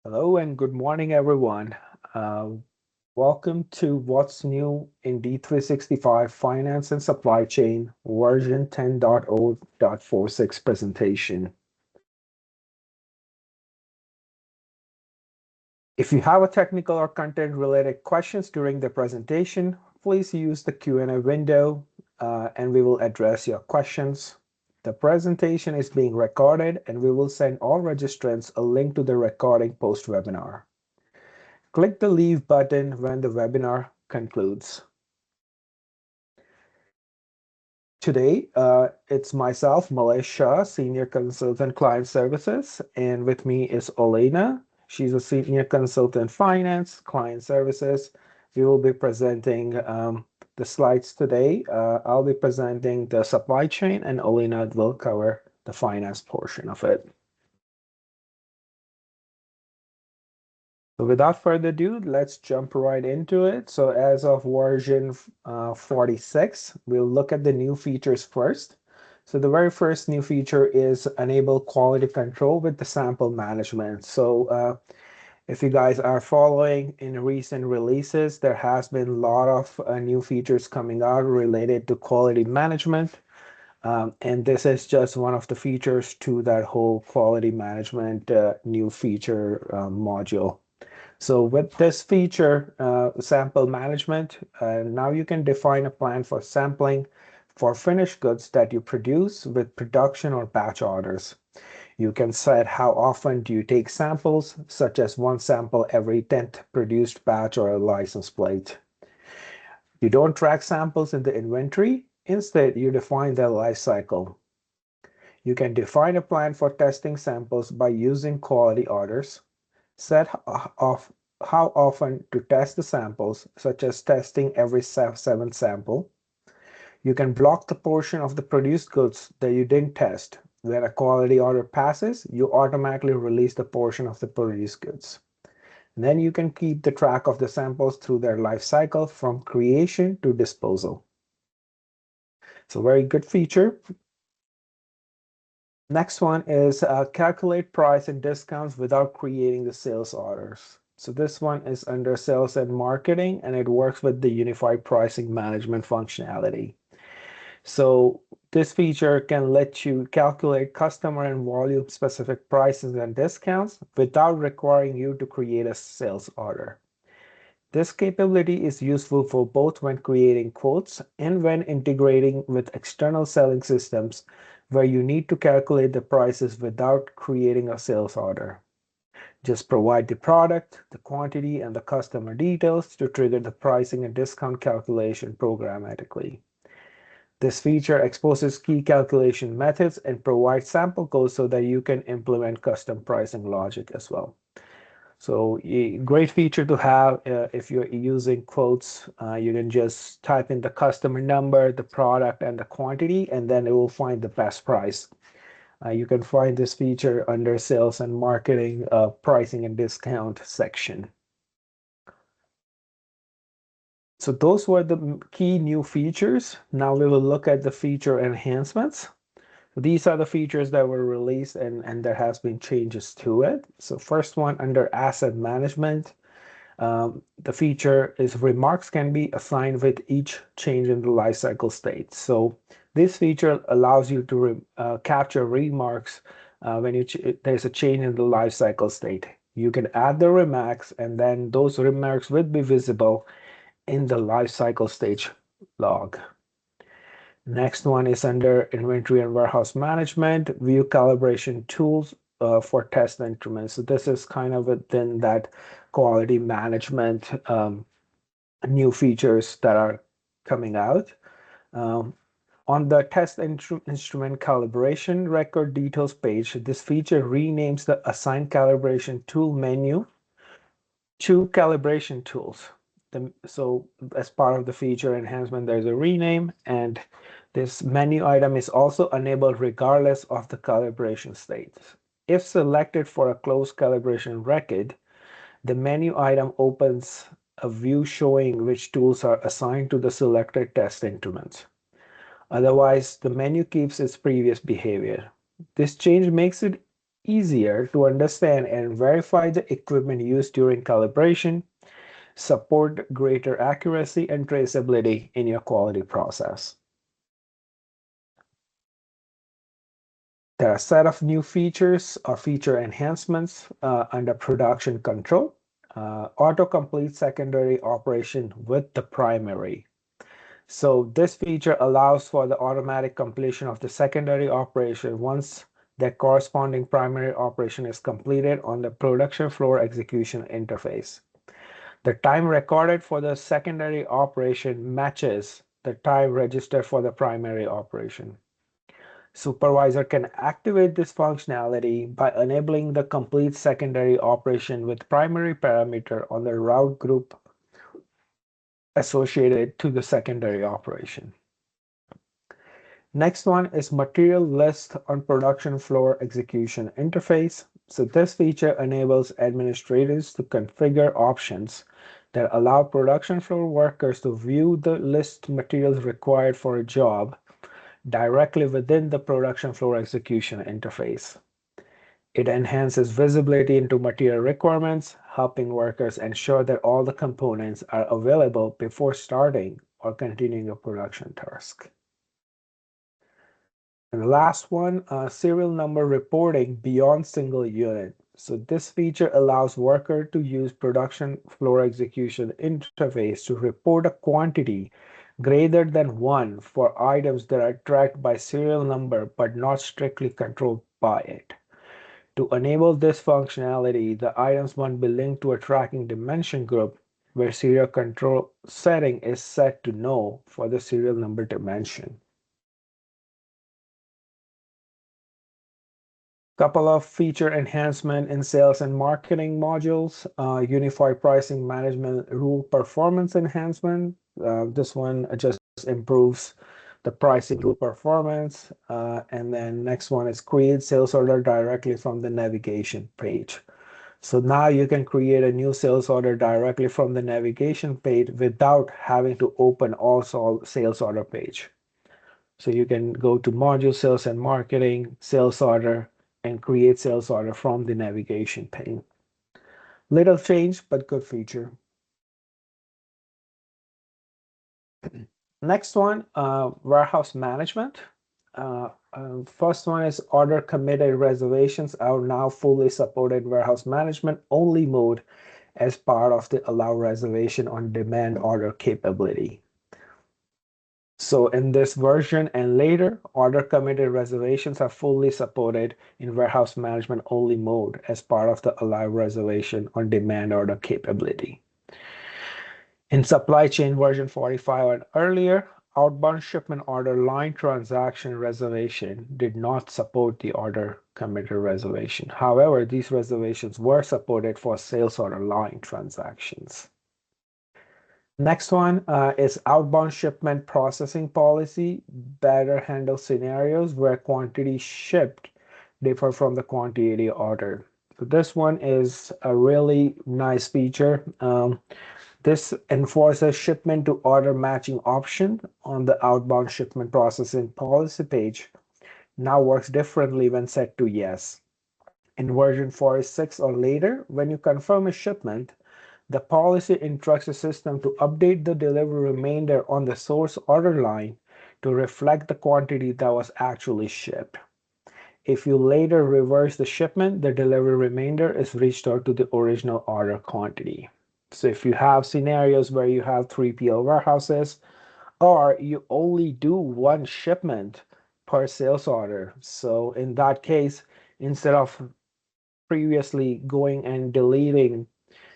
Hello and good morning, everyone. Uh, Welcome to What's New in D365 Finance and Supply Chain version 10.0.46 presentation. If you have a technical or content related questions during the presentation, please use the Q&A window and we will address your questions. The presentation is being recorded and we will send all registrants a link to the recording post-webinar. Click the Leave button when the webinar concludes. Today, it's myself, Malesh Shah, Senior Consultant Client Services, and with me is Olena. She's a Senior Consultant Finance, Client Services. We will be presenting the slides today. I'll be presenting the supply chain, and Olena will cover the finance portion of it. So without further ado, let's jump right into it. So as of version 46, we'll look at the new features first. So the very first new feature is enable quality control with the sample management. So if you guys are following in recent releases, there has been a lot of new features coming out related to quality management. And this is just one of the features to that whole quality management new feature module. So with this feature, sample management, now you can define a plan for sampling for finished goods that you produce with production or batch orders. You can set how often do you take samples, such as one sample every 10th produced batch or a license plate. You don't track samples in the inventory. Instead, you define their life cycle. You can define a plan for testing samples by using quality orders. Set of how often to test the samples, such as testing every 7th sample. You can block the portion of the produced goods that you didn't test. When a quality order passes, you automatically release the portion of the produced goods. And then you can keep the track of the samples through their life cycle from creation to disposal. It's a very good feature. Next one is calculate price and discounts without creating the sales orders. So this one is under sales and marketing, and it works with the unified pricing management functionality. So this feature can let you calculate customer and volume specific prices and discounts without requiring you to create a sales order. This capability is useful for both when creating quotes and when integrating with external selling systems where you need to calculate the prices without creating a sales order. Just provide the product, the quantity, and the customer details to trigger the pricing and discount calculation programmatically. This feature exposes key calculation methods and provides sample codes so that you can implement custom pricing logic as well. So a great feature to have if you're using quotes. You can just type in the customer number, the product, and the quantity, and then it will find the best price. You can find this feature under sales and marketing, pricing and discount section. So those were the key new features. Now we will look at the feature enhancements. These are the features that were released and there has been changes to it. So first one under asset management, the feature is remarks can be assigned with each change in the lifecycle state. So this feature allows you to capture remarks when there's a change in the lifecycle state. You can add the remarks and then those remarks will be visible in the lifecycle stage log. Next one is under inventory and warehouse management, view calibration tools for test instruments. So this is kind of within that quality management new features that are coming out. Um, on the test instrument calibration record details page, this feature renames the assigned calibration tool menu to calibration tools. So as part of the feature enhancement, there's a rename, and this menu item is also enabled regardless of the calibration state. If selected for a closed calibration record, the menu item opens a view showing which tools are assigned to the selected test instruments. Otherwise, the menu keeps its previous behavior. This change makes it easier to understand and verify the equipment used during calibration, support greater accuracy and traceability in your quality process. There are a set of new features or feature enhancements under production control. Autocomplete secondary operation with the primary. So this feature allows for the automatic completion of the secondary operation once the corresponding primary operation is completed on the production floor execution interface. The time recorded for the secondary operation matches the time registered for the primary operation. Supervisor can activate this functionality by enabling the complete secondary operation with primary parameter on the route group associated to the secondary operation. Next one is material list on production floor execution interface. So this feature enables administrators to configure options that allow production floor workers to view the list materials required for a job directly within the production floor execution interface. It enhances visibility into material requirements, helping workers ensure that all the components are available before starting or continuing a production task. And the last one, serial number reporting beyond single unit. So this feature allows worker to use production floor execution interface to report a quantity greater than 1 for items that are tracked by serial number but not strictly controlled by it. To enable this functionality, the items must be linked to a tracking dimension group where serial control setting is set to no for the serial number dimension. Couple of feature enhancement in sales and marketing modules, unified pricing management rule performance enhancement. This one just improves the pricing rule performance. And then next one is create sales order directly from the navigation page. So now you can create a new sales order directly from the navigation page without having to open all sales order page. So you can go to module sales and marketing, sales order, and create sales order from the navigation pane. Little change, but good feature. Next one, warehouse management. First one is order committed reservations are now fully supported warehouse management only mode as part of the allow reservation on demand order capability. So in this version and later, order committed reservations are fully supported in warehouse management only mode as part of the allow reservation on demand order capability. In supply chain version 45 and earlier, outbound shipment order line transaction reservation did not support the order committed reservation. However, these reservations were supported for sales order line transactions. Next one is outbound shipment processing policy, better handle scenarios where quantity shipped differ from the quantity ordered. So this one is a really nice feature. This enforces shipment to order matching option on the outbound shipment processing policy page. Now works differently when set to yes. In version 46 or later, when you confirm a shipment, the policy instructs the system to update the delivery remainder on the source order line to reflect the quantity that was actually shipped. If you later reverse the shipment, the delivery remainder is restored to the original order quantity. So if you have scenarios where you have 3PL warehouses or you only do one shipment per sales order, so in that case, instead of previously going and deleting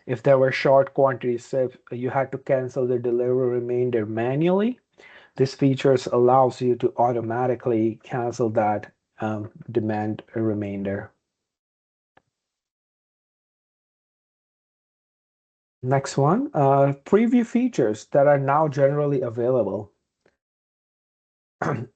if there were short quantities, so if you had to cancel the delivery remainder manually, this features allows you to automatically cancel that demand remainder. Next one, preview features that are now generally available.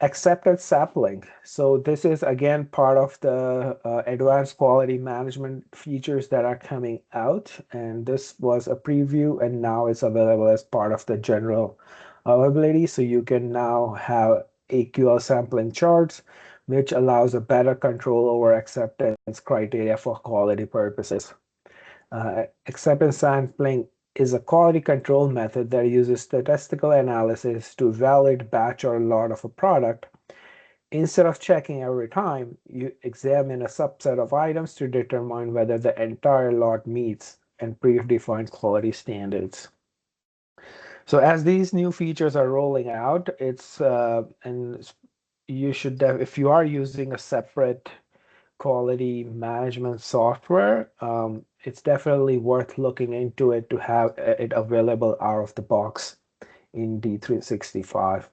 Accepted sampling. So this is again part of the advanced quality management features that are coming out. And this was a preview and now it's available as part of the general availability. So you can now have AQL sampling charts which allows a better control over acceptance criteria for quality purposes. Acceptance sampling is a quality control method that uses statistical analysis to validate batch or lot of a product. Instead of checking every time, you examine a subset of items to determine whether the entire lot meets and predefined quality standards. So as these new features are rolling out, and you should, if you are using a separate quality management software, it's definitely worth looking into it to have it available out of the box in D365.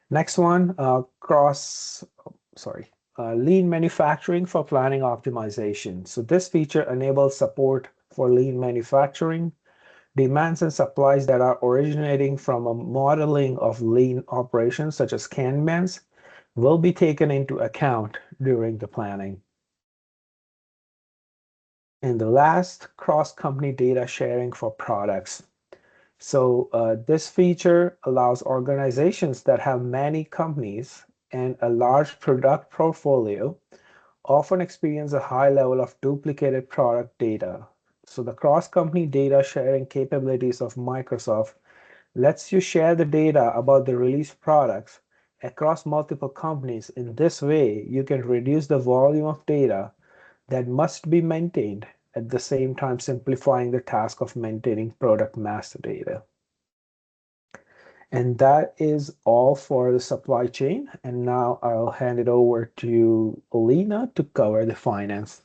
Next one, lean manufacturing for planning optimization. So this feature enables support for lean manufacturing, demands and supplies that are originating from a modeling of lean operations such as Kanbans will be taken into account during the planning. And the last, cross-company data sharing for products. So this feature allows organizations that have many companies and a large product portfolio often experience a high level of duplicated product data. So the cross-company data sharing capabilities of Microsoft lets you share the data about the released products across multiple companies. In this way, you can reduce the volume of data that must be maintained, at the same time simplifying the task of maintaining product master data. And that is all for the supply chain. And now I'll hand it over to Alina to cover the finance.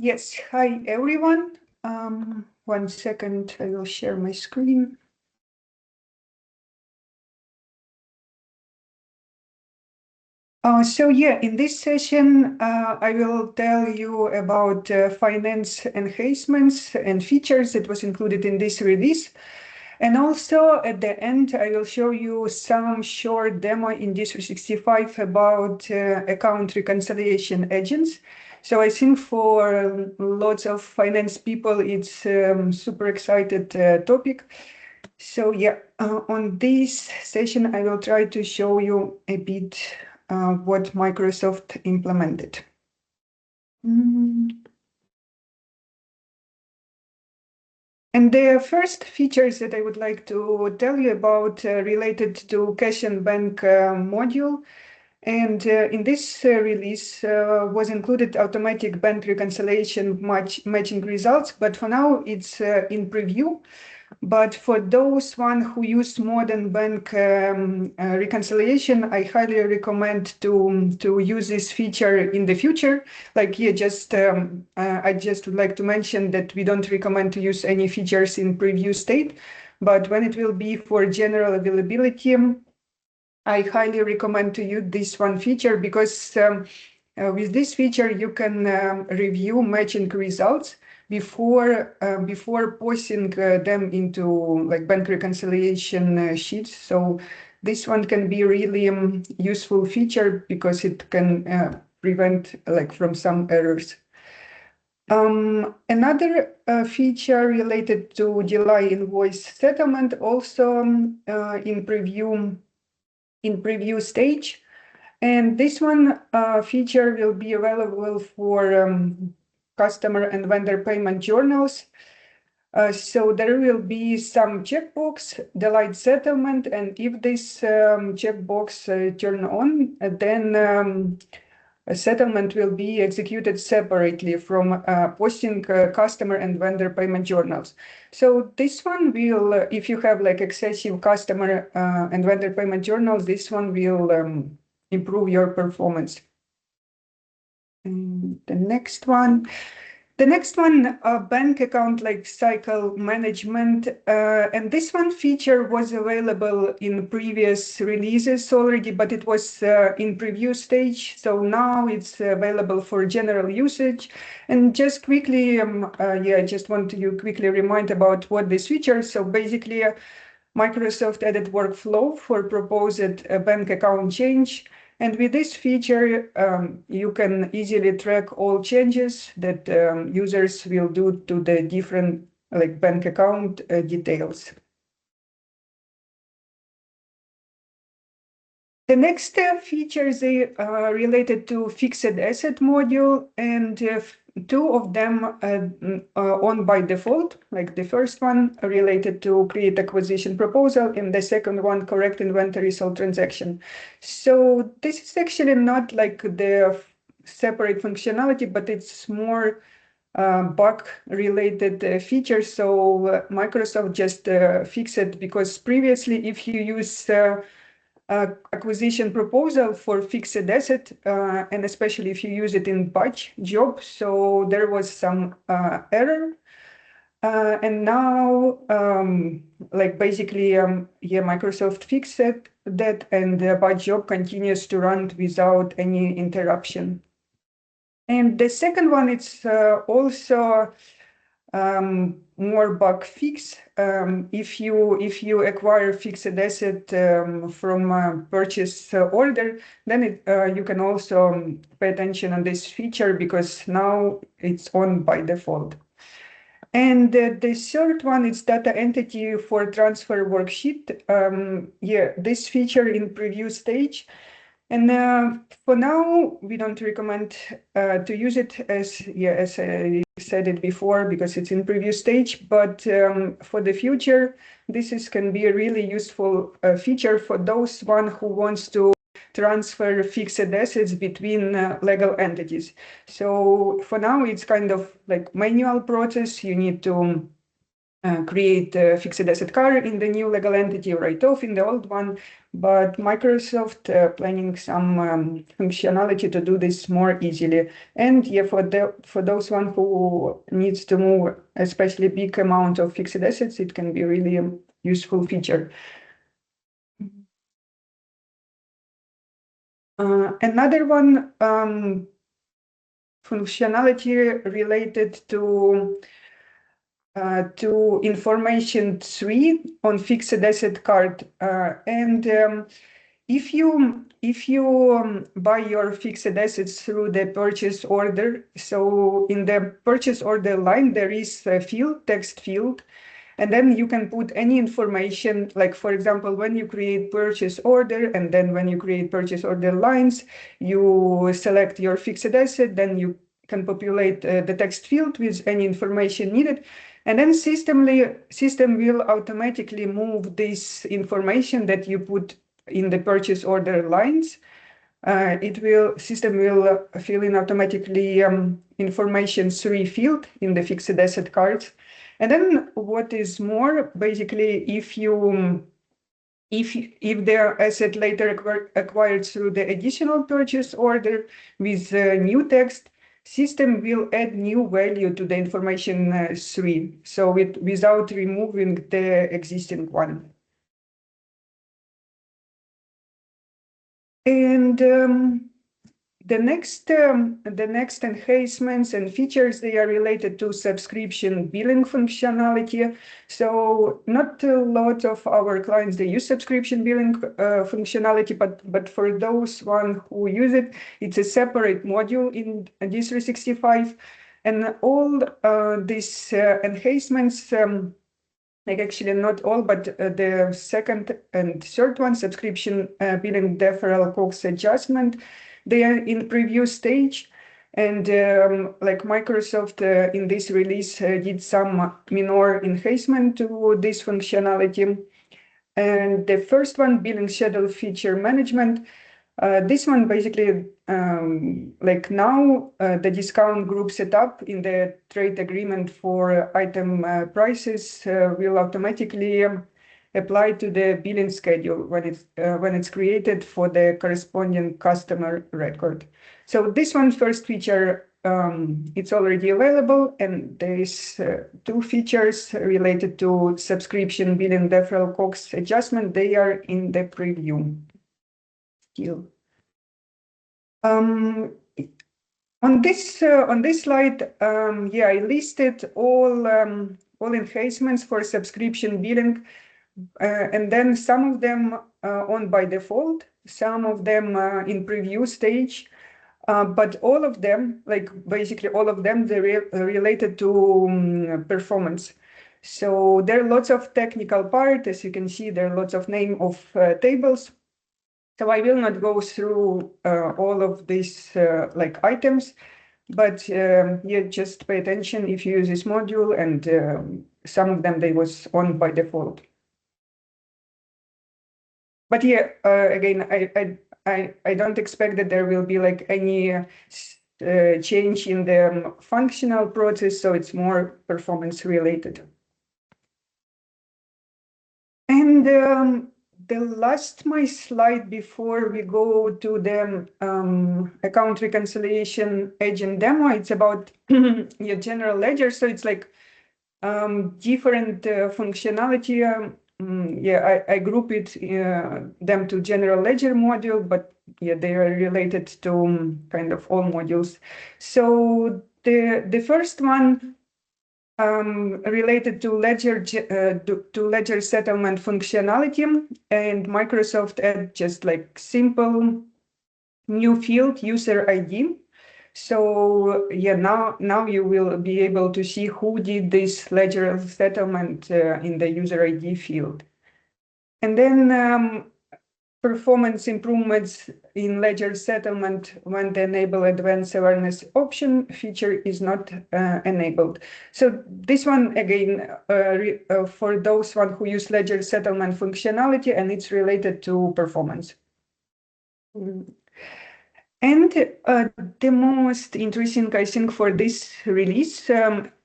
Yes, hi everyone. 1 second, I will share my screen. So yeah, in this session, I will tell you about finance enhancements and features that was included in this release. And also at the end, I will show you some short demo in D365 about account reconciliation agents. So I think for lots of finance people, it's super excited topic. So yeah, on this session, I will try to show you a bit what Microsoft implemented. And the first features that I would like to tell you about related to cash and bank module. And in this release was included automatic bank reconciliation matching results, but for now it's in preview. But for those one who use modern bank reconciliation, I highly recommend to use this feature in the future. Like here, I just would like to mention that we don't recommend to use any features in preview state, but when it will be for general availability, I highly recommend to use this one feature because with this feature you can review matching results before posting them into like bank reconciliation sheets. So this one can be really useful feature because it can prevent like from some errors. Another feature related to July invoice settlement also in preview stage. And this one feature will be available for customer and vendor payment journals. So there will be some checkbox, delayed settlement, and if this checkbox turn on, then a settlement will be executed separately from posting customer and vendor payment journals. So this one will, if you have like excessive customer and vendor payment journals, this one will improve your performance. And the next one, bank account like cycle management. And this one feature was available in previous releases already, but it was in preview stage. So now it's available for general usage. And just quickly, I just want to quickly remind about what this feature. So basically, Microsoft added workflow for proposed bank account change. And with this feature, you can easily track all changes that users will do to the different like bank account details. The next features they related to fixed asset module, and two of them are on by default. Like the first one related to create acquisition proposal, and the second one correct inventory sold transaction. So this is actually not like the separate functionality, but it's more bug related features. So Microsoft just fixed it because previously, if you use acquisition proposal for fixed asset, and especially if you use it in batch job, so there was some error. And now, like basically, yeah, Microsoft fixed that, and the batch job continues to run without any interruption. And the second one, it's also more bug fix. If you acquire fixed asset from a purchase order, then you can also pay attention on this feature because now it's on by default. And the third one is data entity for transfer worksheet. Yeah, this feature in preview stage. And for now, we don't recommend to use it as I said it before, because it's in preview stage. But for the future, can be a really useful feature for those one who wants to transfer fixed assets between legal entities. So for now, it's kind of like manual process. You need to create a fixed asset car in the new legal entity, write off in the old one. But Microsoft planning some functionality to do this more easily. And yeah, for those one who needs to move, especially big amount of fixed assets, it can be really a useful feature. Another one functionality related to information 3 on fixed asset card. And if you buy your fixed assets through the purchase order, so in the purchase order line there is a field, text field, and then you can put any information, like for example, when you create purchase order, and then when you create purchase order lines, you select your fixed asset, then you can populate the text field with any information needed. And then system will automatically move this information that you put in the purchase order lines. System will fill in automatically information 3 field in the fixed asset cards. And then what is more, basically, if their asset later acquired through the additional purchase order with new text, system will add new value to the information 3, so without removing the existing one. And the next enhancements and features, they are related to subscription billing functionality. So not a lot of our clients, they use subscription billing functionality, but for those one who use it, it's a separate module in D365. And all these enhancements, like actually not all, but the second and third one, subscription billing deferral cost adjustment, they are in preview stage. And like Microsoft in this release did some minor enhancement to this functionality. And the first one, billing schedule feature management, this one basically, like now, the discount group setup in the trade agreement for item prices will automatically apply to the billing schedule when it's created for the corresponding customer record. So this one first feature, it's already available, and there is two features related to subscription billing deferral cost adjustment. They are in the preview still. Um, on this slide, yeah, I listed all enhancements for subscription billing, and then some of them on by default, some of them in preview stage, but all of them, like basically all of them, they're related to performance. So there are lots of technical part, as you can see, there are lots of name of tables. So I will not go through all of these like items, but yeah, just pay attention if you use this module, and some of them they was on by default. But yeah, again, I don't expect that there will be like any change in the functional process, so it's more performance related. And the last my slide before we go to the account reconciliation agent demo, it's about your general ledger. So it's like different functionality. Yeah, I group it them to general ledger module, but yeah, they are related to kind of all modules. So the first one related to ledger settlement functionality, and Microsoft add just like simple new field user ID. So yeah, now you will be able to see who did this ledger settlement in the user ID field. And then performance improvements in ledger settlement when the enable advanced awareness option feature is not enabled. So this one again for those one who use ledger settlement functionality, and it's related to performance. And the most interesting, I think, for this release,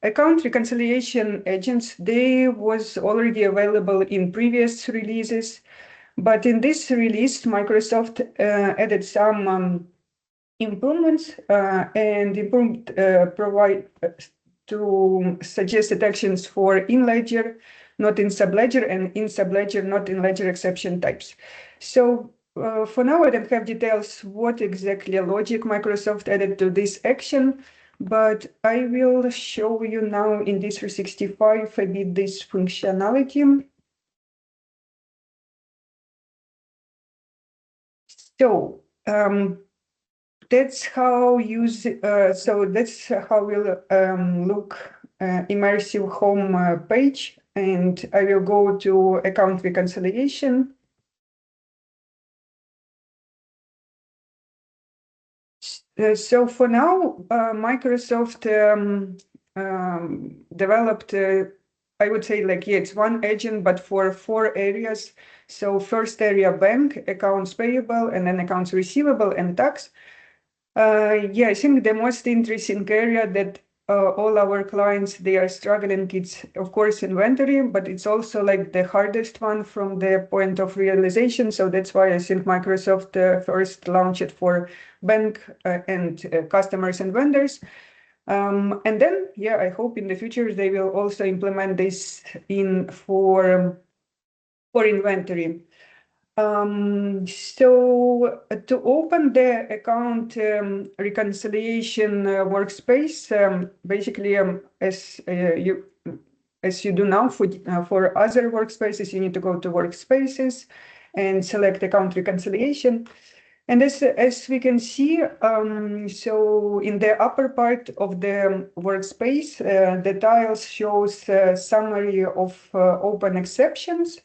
account reconciliation agents, they was already available in previous releases, but in this release, Microsoft added some improvements and improved provide to suggested actions for in ledger, not in subledger, and in subledger, not in ledger exception types. So for now, I don't have details what exactly logic Microsoft added to this action, but I will show you now in D365 a bit this functionality. So that's how use. So that's how we'll look immersive home page, and I will go to account reconciliation. So for now, Microsoft developed, I would say like, yeah, it's one agent, but for 4 areas. So first area, bank, accounts payable, and then accounts receivable and tax. Yeah, I think the most interesting area that all our clients, they are struggling, it's of course inventory, but it's also like the hardest one from the point of realization. So that's why I think Microsoft first launched it for bank and customers and vendors. And then, yeah, I hope in the future they will also implement this in for inventory. So to open the account reconciliation workspace, basically as you do now for other workspaces, you need to go to workspaces and select account reconciliation. And as we can see, so in the upper part of the workspace, the tiles shows a summary of open exceptions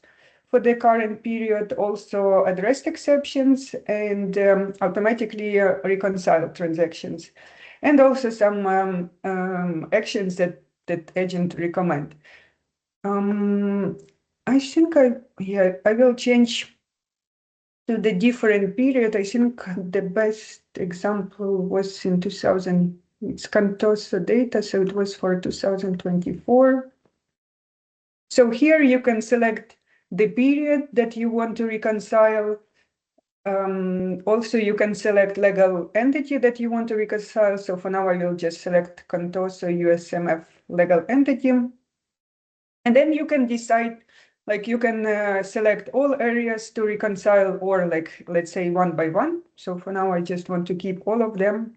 for the current period, also addressed exceptions, and automatically reconciled transactions, and also some actions that agent recommend. I think I will change to the different period. I think the best example was in 2000. It's Cantoso data, so it was for 2024. So here you can select the period that you want to reconcile. Also, you can select legal entity that you want to reconcile. So for now, I will just select Cantoso USMF legal entity. And then you can decide, like you can select all areas to reconcile, or like, let's say one by one. So for now, I just want to keep all of them.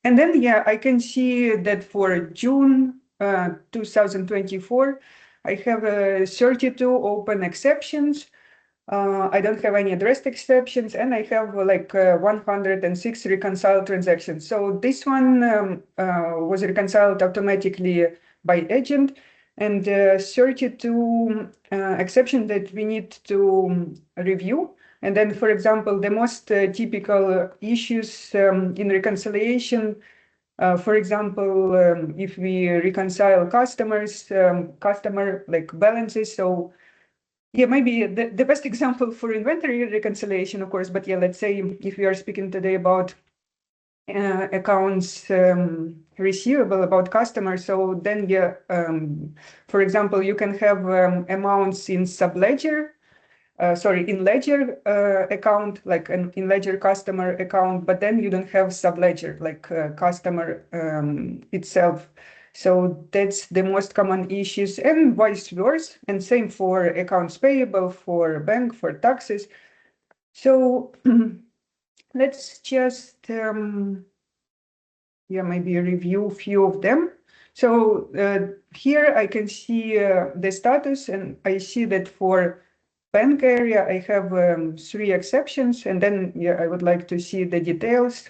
And then, yeah, I can see that for June 2024, I have 32 open exceptions. I don't have any addressed exceptions, and I have like 106 reconciled transactions. So this one was reconciled automatically by agent. and 32 exceptions that we need to review. And then, for example, the most typical issues in reconciliation, for example, if we reconcile customer like balances. So yeah, maybe the best example for inventory reconciliation, of course, but yeah, let's say if we are speaking today about accounts receivable about customers, so then yeah, for example, you can have amounts in subledger, in ledger account, like an in ledger customer account, but then you don't have subledger like customer itself. So that's the most common issues, and vice versa, and same for accounts payable, for bank, for taxes. So let's just maybe review a few of them. So here I can see the status, and I see that for bank area, I have 3 exceptions, and then I would like to see the details.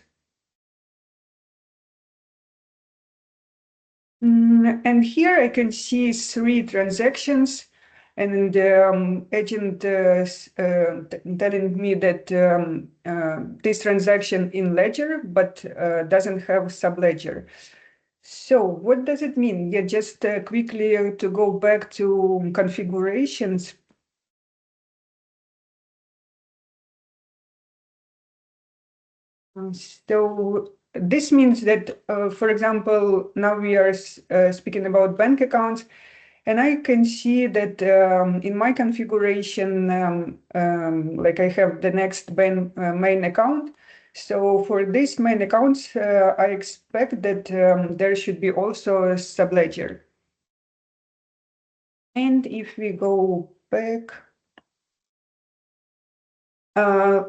And here I can see 3 transactions, and agent telling me that this transaction in ledger, but doesn't have subledger. So what does it mean? Yeah, just quickly to go back to configurations. So this means that, for example, now we are speaking about bank accounts, and I can see that in my configuration, like I have the next main account. So for this main accounts, I expect that there should be also a subledger. And if we go back,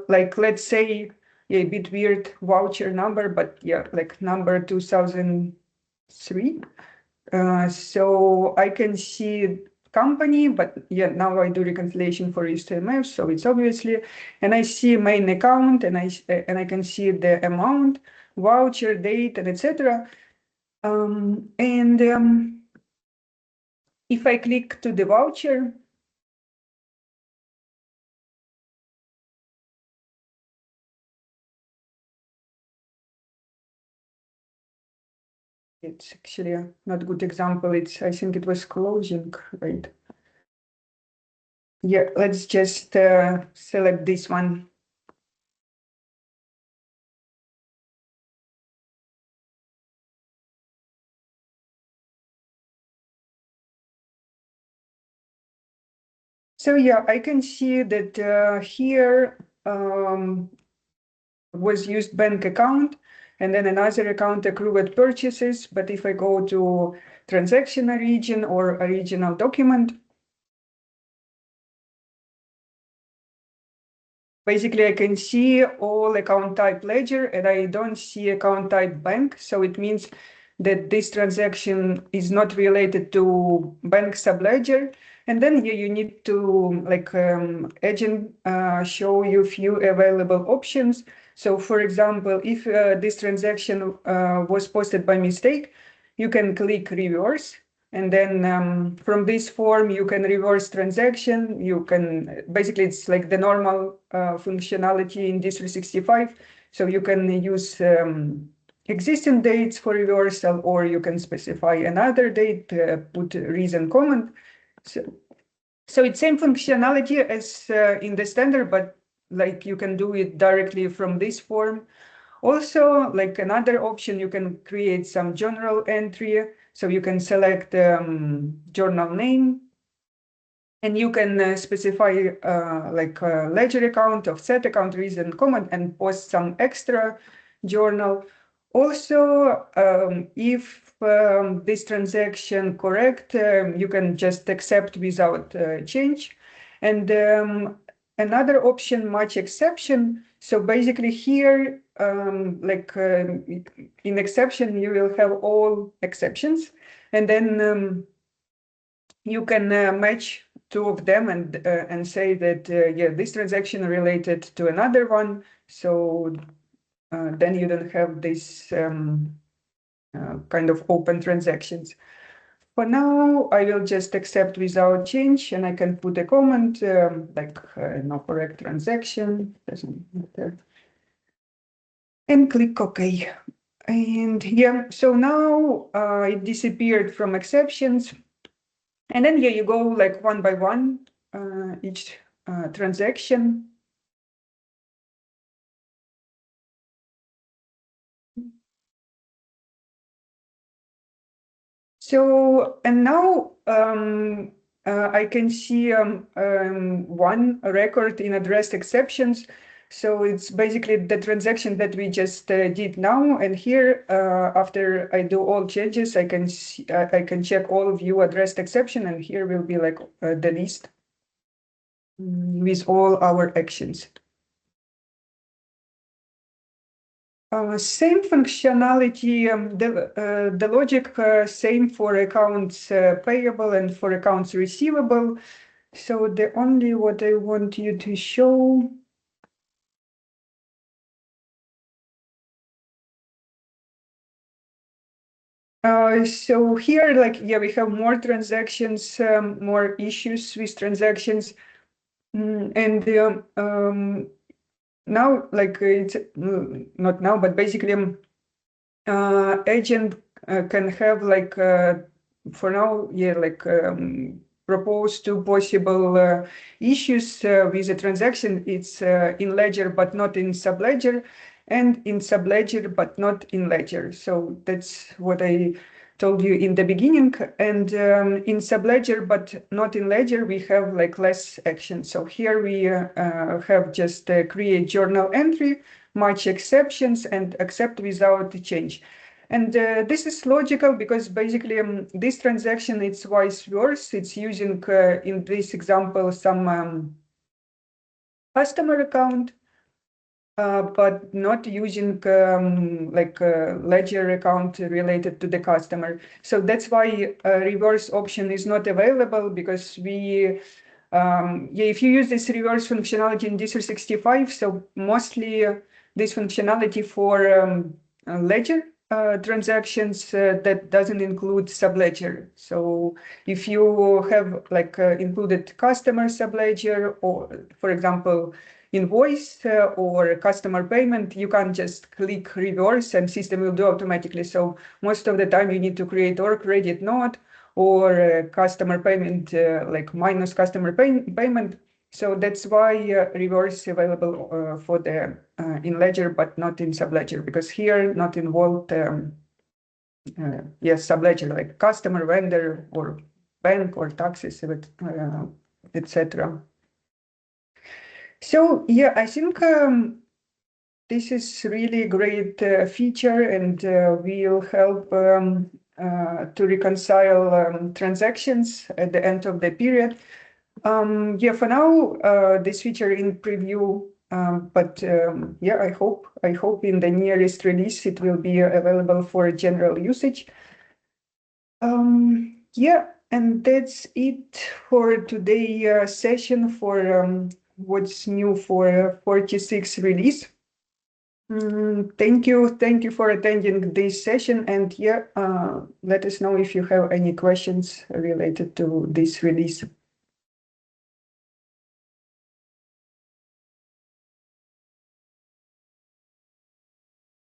like let's say a bit weird voucher number, but yeah, like number 2003. So I can see company, but yeah, now I do reconciliation for HTML, so it's obviously, and I see main account, and I can see the amount, voucher, date, and etc. If I click to the voucher, it's actually not a good example. I think it was closing, right? Yeah, let's just select this one. So yeah, I can see that here was used bank account, and then another account accrued purchases. But if I go to transaction origin or original document, basically I can see all account type ledger, and I don't see account type bank. So it means that this transaction is not related to bank subledger. And then you need to, like, agent show you few available options. So for example, if this transaction was posted by mistake, you can click reverse. And then from this form, you can reverse transaction. You can, basically, it's like the normal functionality in D365. So you can use existing dates for reversal, or you can specify another date, put reason comment. So it's same functionality as in the standard, but like you can do it directly from this form. Also, like another option, you can create some journal entry. So you can select journal name, and you can specify like a ledger account, offset account, reason comment, and post some extra journal. Also, if this transaction correct, you can just accept without change. And another option, match exception. So basically here, in exception, you will have all exceptions, and then you can match 2 of them and say that yeah, this transaction related to another one. So then you don't have this kind of open transactions. For now, I will just accept without change, and I can put a comment like no correct transaction, doesn't matter, and click OK. And yeah, so now it disappeared from exceptions. And then here you go like one by one, each transaction. So, and now I can see one record in addressed exceptions. So it's basically the transaction that we just did now. And here, after I do all changes, I can see, I can check all view addressed exception, and here will be like the list with all our actions. Same functionality, the logic same for accounts payable and for accounts receivable. So the only what I want you to show. So here, like, yeah, we have more transactions, more issues with transactions. And now, like, it's not now, but basically, agent can have like for now, yeah, like propose two possible issues with a transaction. It's in ledger but not in subledger, and in subledger but not in ledger. So that's what I told you in the beginning. And in subledger but not in ledger, we have like less action. So here we have just create journal entry, match exceptions, and accept without change. And this is logical because basically this transaction, it's vice versa. It's using, in this example, some customer account, but not using like a ledger account related to the customer. So that's why a reverse option is not available, because we, yeah, if you use this reverse functionality in D365, so mostly this functionality for ledger transactions that doesn't include subledger. So if you have like included customer subledger, or for example, invoice or customer payment, you can just click reverse and system will do automatically. So most of the time you need to create or credit note or customer payment, like minus customer payment. So that's why reverse is available for the in ledger but not in subledger, because here not involved yes, subledger like customer, vendor, or bank, or taxes, etc. So yeah, I think this is really a great feature, and will help to reconcile transactions at the end of the period. Yeah, for now, this feature in preview, but yeah, I hope in the nearest release it will be available for general usage. Yeah, and that's it for today session for what's new for 46 release. Thank you for attending this session, and yeah, let us know if you have any questions related to this release.